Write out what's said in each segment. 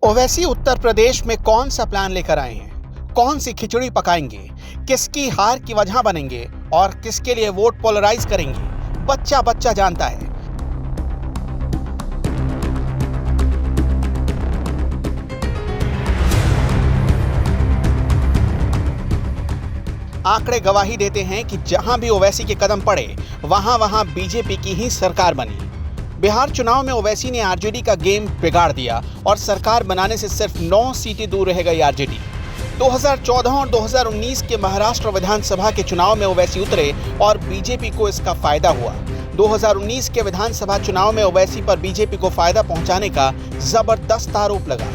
ओवैसी उत्तर प्रदेश में कौन सा प्लान लेकर आए हैं? कौन सी खिचड़ी पकाएंगे? किसकी हार की वजह बनेंगे और किसके लिए वोट पोलराइज करेंगे? बच्चा बच्चा जानता है। आंकड़े गवाही देते हैं कि जहां भी ओवैसी के कदम पड़े वहां बीजेपी की ही सरकार बनी। बिहार चुनाव में ओवैसी ने आरजेडी का गेम बिगाड़ दिया और सरकार बनाने से सिर्फ 9 सीटें दूर रह गई आरजेडी। 2014 और 2019 के महाराष्ट्र विधानसभा के चुनाव में ओवैसी उतरे और बीजेपी को इसका फायदा हुआ। 2019 के विधानसभा चुनाव में ओवैसी पर बीजेपी को फायदा पहुंचाने का जबरदस्त आरोप लगा।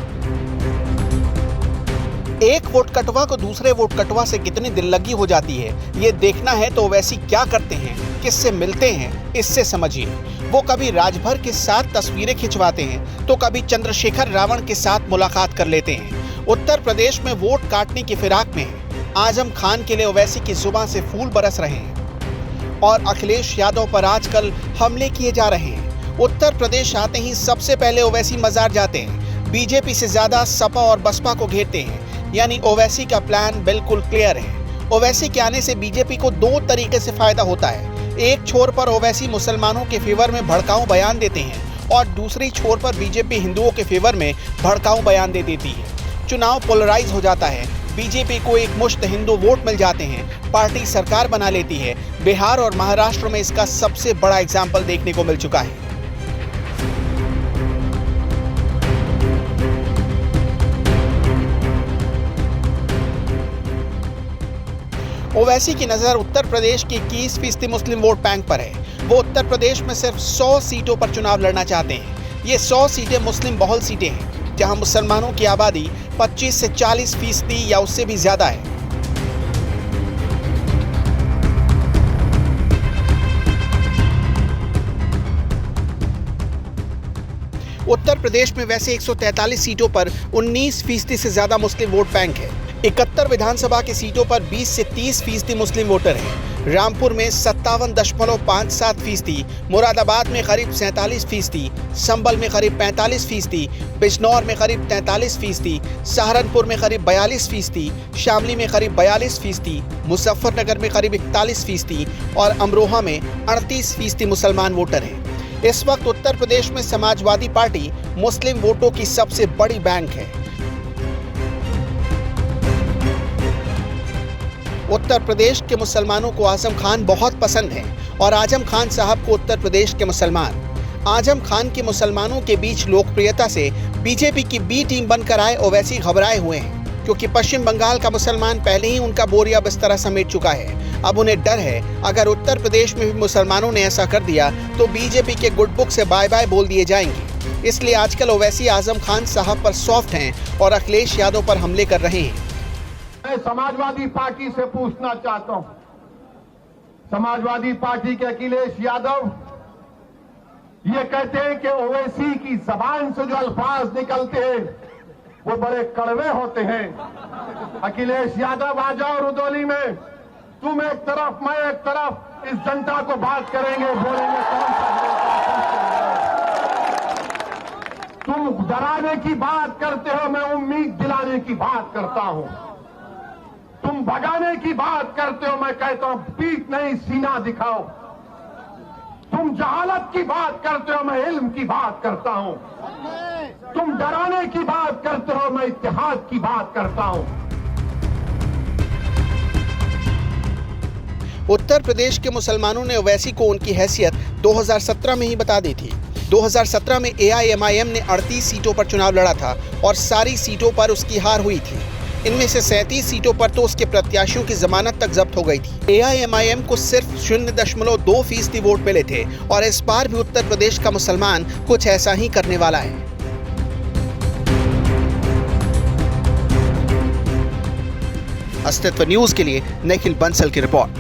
एक वोट कटवा को दूसरे वोट कटवा से कितनी दिल्लगी हो जाती है, ये देखना है तो ओवैसी क्या करते हैं, किससे मिलते हैं, इससे समझिए। वो कभी राजभर के साथ तस्वीरें खिंचवाते हैं तो कभी चंद्रशेखर रावण के साथ मुलाकात कर लेते हैं। उत्तर प्रदेश में वोट काटने की फिराक में है। आजम खान के लिए ओवैसी की जुबान से फूल बरस रहे हैं और अखिलेश यादव पर आजकल हमले किए जा रहे हैं। उत्तर प्रदेश आते ही सबसे पहले ओवैसी मजार जाते हैं। बीजेपी से ज्यादा सपा और बसपा को घेरते हैं। यानी ओवैसी का प्लान बिल्कुल क्लियर है। ओवैसी के आने से बीजेपी को 2 तरीके से फायदा होता है। एक छोर पर ओवैसी मुसलमानों के फेवर में भड़काऊ बयान देते हैं और दूसरी छोर पर बीजेपी हिंदुओं के फेवर में भड़काऊ बयान दे देती है। चुनाव पोलराइज हो जाता है। बीजेपी को एक मुश्त हिंदू वोट मिल जाते हैं, पार्टी सरकार बना लेती है। बिहार और महाराष्ट्र में इसका सबसे बड़ा एग्जाम्पल देखने को मिल चुका है। ओवैसी की नज़र उत्तर प्रदेश की 21% मुस्लिम वोट बैंक पर है। वो उत्तर प्रदेश में सिर्फ 100 सीटों पर चुनाव लड़ना चाहते हैं। ये 100 सीटें मुस्लिम बहुल सीटें हैं, जहां मुसलमानों की आबादी 25 से 40% या उससे भी ज़्यादा है। उत्तर प्रदेश में वैसे 143 सीटों पर 19% से ज़्यादा मुस्लिम वोट बैंक है। 71 विधानसभा की सीटों पर 20 से 30% मुस्लिम वोटर हैं। रामपुर में 57.57%, मुरादाबाद में करीब 47%, संभल में करीब 45%, बिजनौर में करीब 43%, सहारनपुर में करीब 42%, शामली में करीब 42%, मुजफ्फरनगर में करीब 41% और अमरोहा में 38% मुसलमान वोटर हैं। इस वक्त उत्तर प्रदेश में समाजवादी पार्टी मुस्लिम वोटों की सबसे बड़ी बैंक है। उत्तर प्रदेश के मुसलमानों को आजम खान बहुत पसंद है और आजम खान साहब को उत्तर प्रदेश के मुसलमान। आजम खान की मुसलमानों के बीच लोकप्रियता से बीजेपी की बी टीम बनकर आए ओवैसी घबराए हुए हैं, क्योंकि पश्चिम बंगाल का मुसलमान पहले ही उनका बोरिया बिस्तरा समेट चुका है। अब उन्हें डर है, अगर उत्तर प्रदेश में भी मुसलमानों ने ऐसा कर दिया तो बीजेपी के गुड बुक से बाय बाय बोल दिए जाएंगे। इसलिए आजकल ओवैसी आजम खान साहब पर सॉफ्ट हैं और अखिलेश यादव पर हमले कर रहे हैं। मैं समाजवादी पार्टी से पूछना चाहता हूं, समाजवादी पार्टी के अखिलेश यादव ये कहते हैं कि ओवैसी की जबान से जो अल्फाज निकलते हैं वो बड़े कड़वे होते हैं। अखिलेश यादव आ जाओ रुदौली में, तुम एक तरफ मैं एक तरफ, इस जनता को बात करेंगे, बोलेंगे कौन सा। तुम डराने की बात करते हो, मैं उम्मीद दिलाने की बात करता हूं। तुम भगाने की बात करते हो, मैं कहता हूं पीठ नहीं सीना दिखाओ। तुम जहालत की बात करते हो, मैं इल्म की बात करता हूं। तुम डराने की बात करते हो, मैं इत्तेहाद की बात करता हूं। उत्तर प्रदेश के मुसलमानों ने ओवैसी को उनकी हैसियत 2017 में ही बता दी थी। 2017 में AIMIM ने 38 सीटों पर चुनाव लड़ा था और सारी सीटों पर उसकी हार हुई थी। इनमें से 37 सीटों पर तो उसके प्रत्याशियों की जमानत तक जब्त हो गई थी। AIMIM को सिर्फ 0.2% वोट मिले थे और इस बार भी उत्तर प्रदेश का मुसलमान कुछ ऐसा ही करने वाला है। अस्तित्व न्यूज के लिए निखिल बंसल की रिपोर्ट।